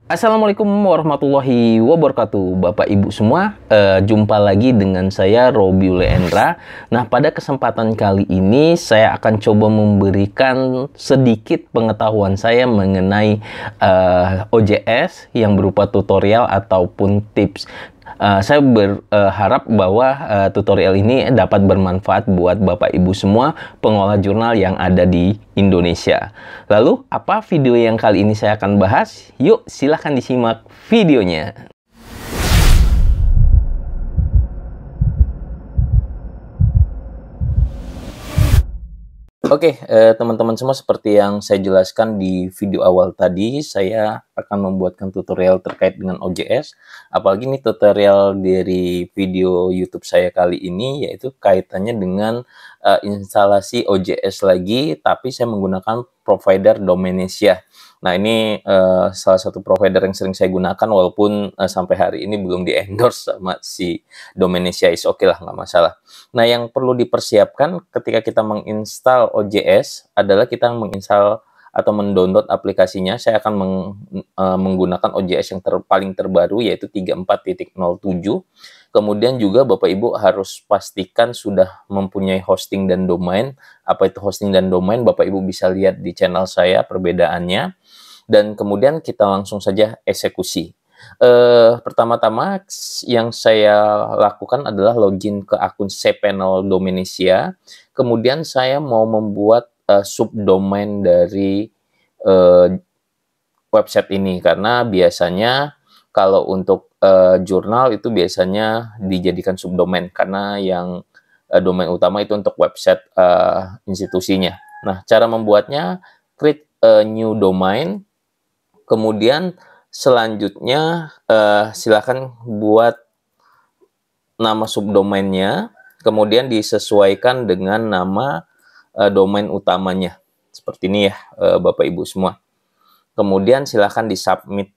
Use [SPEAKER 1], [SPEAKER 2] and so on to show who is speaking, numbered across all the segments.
[SPEAKER 1] Assalamualaikum warahmatullahi wabarakatuh, Bapak Ibu semua. Jumpa lagi dengan saya Robiul Endra. Nah, pada kesempatan kali ini saya akan coba memberikan sedikit pengetahuan saya mengenai OJS yang berupa tutorial ataupun tips. Saya berharap bahwa tutorial ini dapat bermanfaat buat Bapak Ibu semua pengolah jurnal yang ada di Indonesia. Lalu, apa video yang kali ini saya akan bahas? Yuk, silahkan disimak videonya. Oke, teman-teman semua, seperti yang saya jelaskan di video awal tadi, saya akan membuatkan tutorial terkait dengan OJS. Apalagi ini tutorial dari video YouTube saya kali ini, yaitu kaitannya dengan instalasi OJS lagi, tapi saya menggunakan provider Domanesia. Nah, ini salah satu provider yang sering saya gunakan, walaupun sampai hari ini belum di-endorse sama si Domanesia. Oke lah, nggak masalah. Nah, yang perlu dipersiapkan ketika kita menginstal OJS adalah kita menginstal atau mendownload aplikasinya. Saya akan menggunakan OJS yang paling terbaru, yaitu 34.07. Kemudian juga Bapak Ibu harus pastikan sudah mempunyai hosting dan domain. Apa itu hosting dan domain? Bapak Ibu bisa lihat di channel saya perbedaannya. Dan kemudian kita langsung saja eksekusi. Pertama-tama yang saya lakukan adalah login ke akun cPanel Domanesia. Kemudian saya mau membuat subdomain dari website ini, karena biasanya kalau untuk jurnal itu biasanya dijadikan subdomain, karena yang domain utama itu untuk website institusinya. Nah, cara membuatnya, create a new domain. Kemudian selanjutnya silakan buat nama subdomainnya, kemudian disesuaikan dengan nama domain utamanya. Seperti ini ya, Bapak Ibu semua. Kemudian silakan disubmit.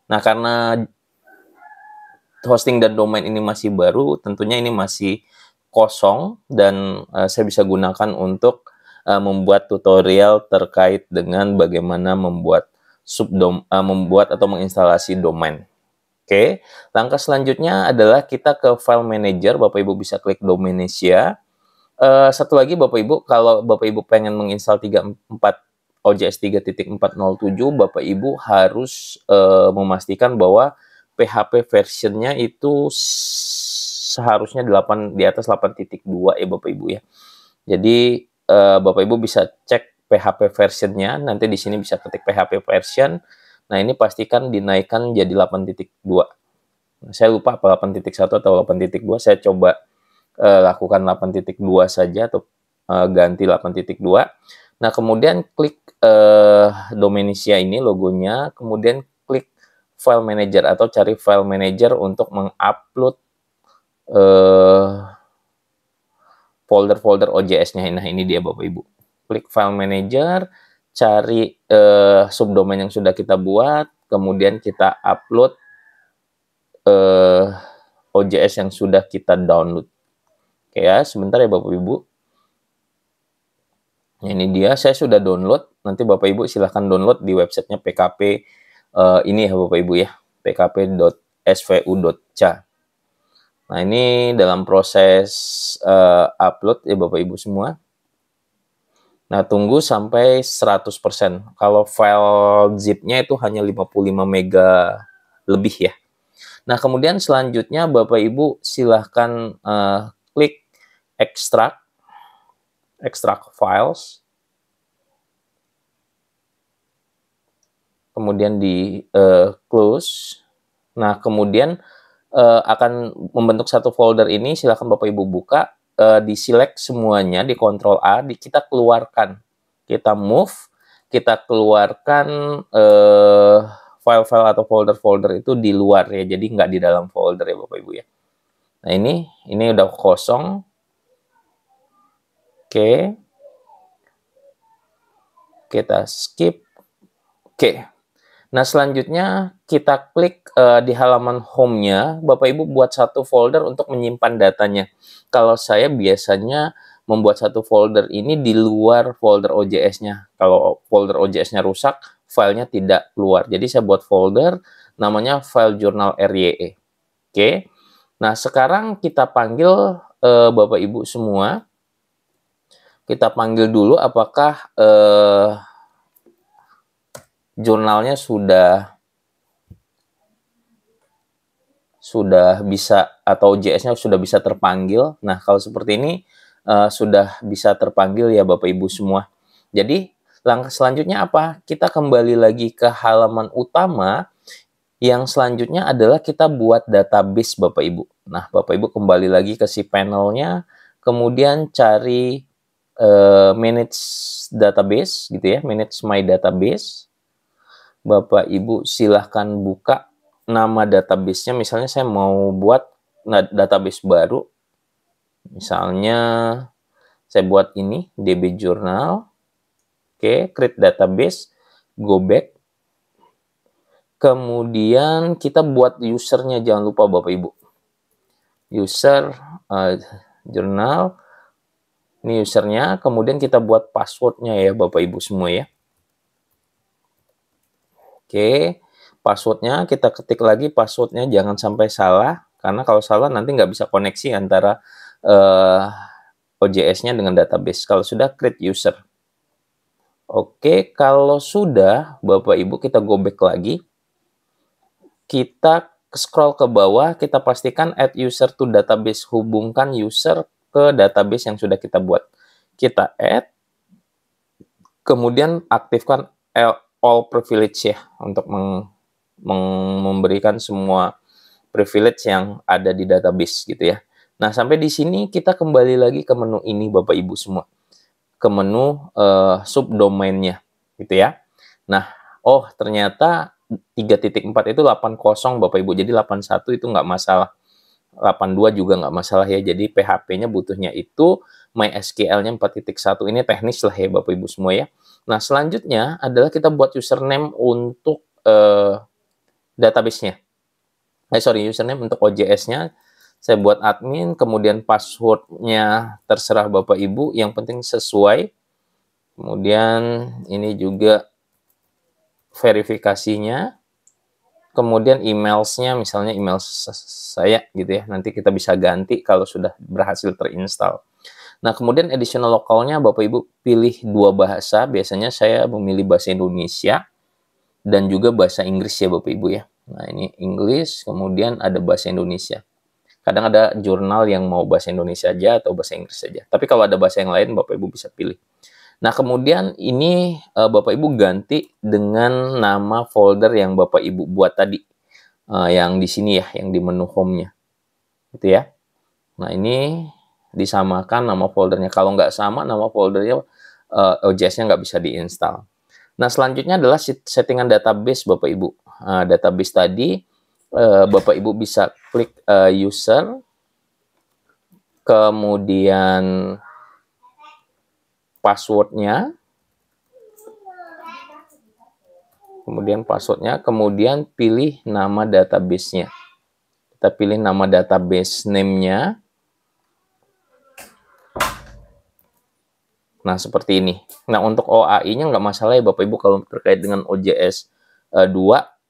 [SPEAKER 1] Nah, karena hosting dan domain ini masih baru, tentunya ini masih kosong, dan saya bisa gunakan untuk membuat tutorial terkait dengan bagaimana membuat membuat atau menginstalasi domain. Oke, langkah selanjutnya adalah kita ke file manager. Bapak Ibu bisa klik Domanesia. Satu lagi Bapak Ibu, kalau Bapak Ibu pengen menginstal OJS 3.407, Bapak Ibu harus memastikan bahwa PHP versionnya itu seharusnya di atas 8.2 ya Bapak Ibu ya. Jadi Bapak Ibu bisa cek PHP versionnya, nanti di sini bisa ketik PHP version. Nah, ini pastikan dinaikkan jadi 8.2. Nah, saya lupa apa 8.1 atau 8.2. Saya coba lakukan 8.2 saja, atau ganti 8.2. Nah, kemudian klik Domanesia ini logonya, kemudian klik File Manager atau cari File Manager untuk mengupload folder-folder OJS-nya. Nah, ini dia Bapak Ibu. Klik File Manager, cari subdomain yang sudah kita buat, kemudian kita upload OJS yang sudah kita download. Oke ya, sebentar ya Bapak Ibu. Nah, ini dia, saya sudah download. Nanti Bapak Ibu silahkan download di websitenya PKP ini ya Bapak Ibu ya, pkp.svu.ca. Nah, ini dalam proses upload ya Bapak Ibu semua. Nah, tunggu sampai 100%. Kalau file zip-nya itu hanya 55 mega lebih ya. Nah, kemudian selanjutnya Bapak Ibu silahkan klik extract files. Kemudian di close. Nah, kemudian akan membentuk satu folder ini. Silahkan Bapak Ibu buka. Di select semuanya, di Ctrl A, kita keluarkan, kita move, kita keluarkan file-file atau folder-folder itu di luar ya, jadi nggak di dalam folder ya Bapak Ibu ya. Nah, ini udah kosong. Oke, kita skip. Oke. Nah, selanjutnya kita klik di halaman home-nya, Bapak Ibu buat satu folder untuk menyimpan datanya. Kalau saya biasanya membuat satu folder ini di luar folder OJS-nya. Kalau folder OJS-nya rusak, filenya tidak keluar. Jadi saya buat folder namanya file jurnal RYE. Oke. Nah, sekarang kita panggil Bapak Ibu semua. Kita panggil dulu apakah jurnalnya sudah bisa atau JS-nya sudah bisa terpanggil. Nah, kalau seperti ini sudah bisa terpanggil ya Bapak Ibu semua. Jadi, langkah selanjutnya apa? Kita kembali lagi ke halaman utama. Yang selanjutnya adalah kita buat database Bapak Ibu. Nah, Bapak Ibu kembali lagi ke si panelnya, kemudian cari manage database gitu ya, manage my database. Bapak Ibu silahkan buka nama database-nya. Misalnya saya mau buat database baru. Misalnya saya buat ini DB Journal. Oke, create database, go back. Kemudian kita buat usernya, jangan lupa Bapak Ibu. User jurnal, ini usernya. Kemudian kita buat passwordnya ya Bapak Ibu semua ya. Oke, passwordnya kita ketik lagi, passwordnya jangan sampai salah. Karena kalau salah nanti nggak bisa koneksi antara OJS-nya dengan database. Kalau sudah, create user. Oke, kalau sudah Bapak Ibu kita go back lagi. Kita scroll ke bawah, kita pastikan add user to database, hubungkan user ke database yang sudah kita buat. Kita add, kemudian aktifkan all privilege ya, untuk memberikan semua privilege yang ada di database gitu ya. Nah, sampai di sini kita kembali lagi ke menu ini Bapak Ibu semua. Ke menu subdomainnya gitu ya. Nah, oh ternyata 3.4 itu 80 Bapak Ibu. Jadi 81 itu nggak masalah. 82 juga nggak masalah ya. Jadi PHP-nya butuhnya itu MySQL-nya 4.1. Ini teknis lah ya Bapak Ibu semua ya. Nah, selanjutnya adalah kita buat username untuk database-nya. Username untuk OJS-nya. Saya buat admin, kemudian password-nya terserah Bapak Ibu. Yang penting sesuai. Kemudian ini juga verifikasinya, kemudian emailsnya, misalnya email saya gitu ya, nanti kita bisa ganti kalau sudah berhasil terinstall. Nah, kemudian additional localnya Bapak Ibu pilih 2 bahasa, biasanya saya memilih bahasa Indonesia dan juga bahasa Inggris ya Bapak Ibu ya. Nah, ini English, kemudian ada bahasa Indonesia. Kadang ada jurnal yang mau bahasa Indonesia aja atau bahasa Inggris saja, tapi kalau ada bahasa yang lain Bapak Ibu bisa pilih. Nah, kemudian ini Bapak Ibu ganti dengan nama folder yang Bapak Ibu buat tadi. Yang di sini ya, yang di menu home-nya. Gitu ya. Nah, ini disamakan nama foldernya. Kalau nggak sama, nama foldernya OJS-nya nggak bisa diinstal. Nah, selanjutnya adalah settingan database Bapak Ibu. Database tadi, Bapak Ibu bisa klik user, kemudian passwordnya, kemudian pilih nama database-nya. Kita pilih nama database name-nya. Nah, seperti ini. Nah, untuk OAI-nya nggak masalah ya Bapak Ibu, kalau terkait dengan OJS 2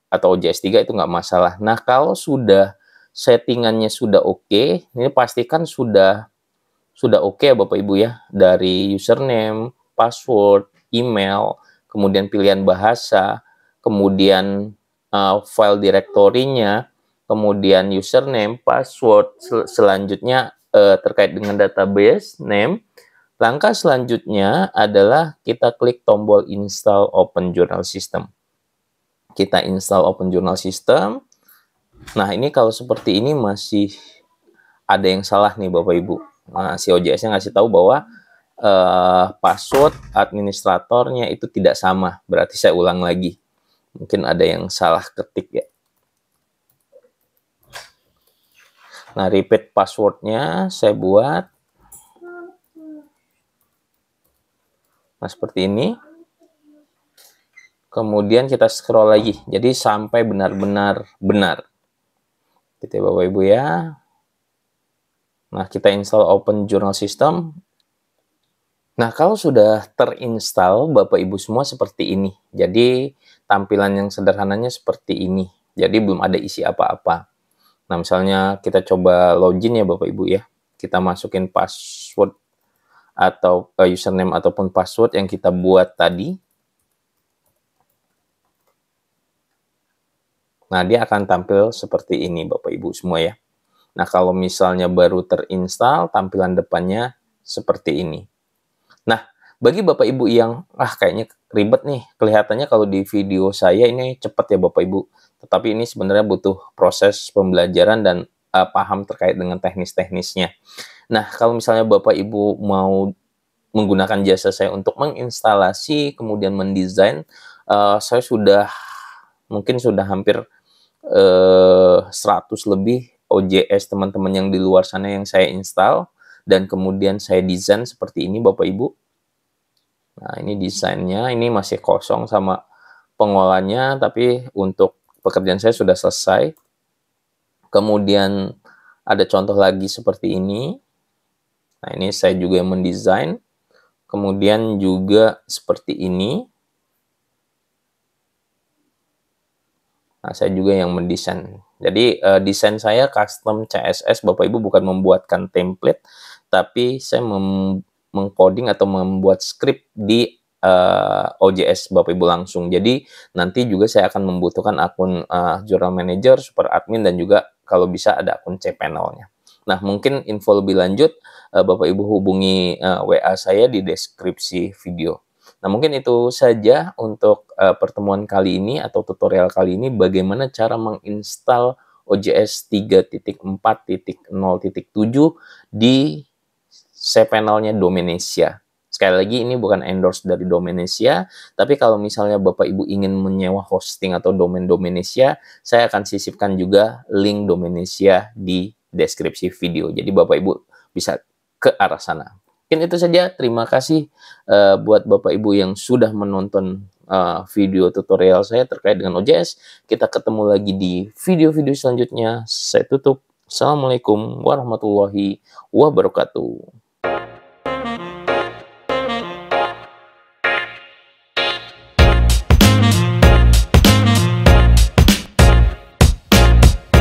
[SPEAKER 1] atau OJS 3 itu nggak masalah. Nah, kalau sudah settingannya sudah oke, ini pastikan sudah oke ya Bapak Ibu ya, dari username, password, email, kemudian pilihan bahasa, kemudian file direktorinya, kemudian username, password, selanjutnya terkait dengan database name. Langkah selanjutnya adalah kita klik tombol install Open Journal System. Kita install Open Journal System. Nah, ini kalau seperti ini masih ada yang salah nih Bapak Ibu. Nah, si OJS-nya ngasih tahu bahwa password administratornya itu tidak sama. Berarti saya ulang lagi. Mungkin ada yang salah ketik ya. Nah, repeat passwordnya saya buat. Nah, seperti ini. Kemudian kita scroll lagi. Jadi sampai benar-benar benar. Gitu ya Bapak Ibu ya. Nah, kita install Open Journal System. Nah, kalau sudah terinstall Bapak Ibu semua seperti ini. Jadi tampilan yang sederhananya seperti ini. Jadi belum ada isi apa-apa. Nah, misalnya kita coba login ya Bapak Ibu ya. Kita masukin password atau username ataupun password yang kita buat tadi. Nah, dia akan tampil seperti ini Bapak Ibu semua ya. Nah, kalau misalnya baru terinstall, tampilan depannya seperti ini. Nah, bagi Bapak Ibu yang, kayaknya ribet nih, kelihatannya kalau di video saya ini cepat ya Bapak Ibu. Tetapi ini sebenarnya butuh proses pembelajaran dan paham terkait dengan teknis-teknisnya. Nah, kalau misalnya Bapak Ibu mau menggunakan jasa saya untuk menginstalasi, kemudian mendesain, saya mungkin sudah hampir 100 lebih OJS teman-teman yang di luar sana yang saya install dan kemudian saya desain seperti ini Bapak Ibu. Nah, ini desainnya, ini masih kosong sama pengolahnya, tapi untuk pekerjaan saya sudah selesai. Kemudian ada contoh lagi seperti ini. Nah, ini saya juga yang mendesain. Kemudian juga seperti ini. Nah, saya juga yang mendesain. Jadi, desain saya custom CSS, Bapak Ibu, bukan membuatkan template, tapi saya mengcoding atau membuat script di OJS Bapak Ibu langsung. Jadi, nanti juga saya akan membutuhkan akun Journal Manager, Super Admin, dan juga kalau bisa ada akun cPanel-nya. Nah, mungkin info lebih lanjut, Bapak Ibu hubungi WA saya di deskripsi video. Nah, mungkin itu saja untuk pertemuan kali ini atau tutorial kali ini, bagaimana cara menginstal OJS 3.4.0.7 di cPanel-nya Domanesia. Sekali lagi, ini bukan endorse dari Domanesia, tapi kalau misalnya Bapak Ibu ingin menyewa hosting atau domain Domanesia, saya akan sisipkan juga link Domanesia di deskripsi video. Jadi Bapak Ibu bisa ke arah sana. Mungkin itu saja. Terima kasih buat Bapak Ibu yang sudah menonton video tutorial saya terkait dengan OJS. Kita ketemu lagi di video-video selanjutnya. Saya tutup. Assalamualaikum warahmatullahi wabarakatuh.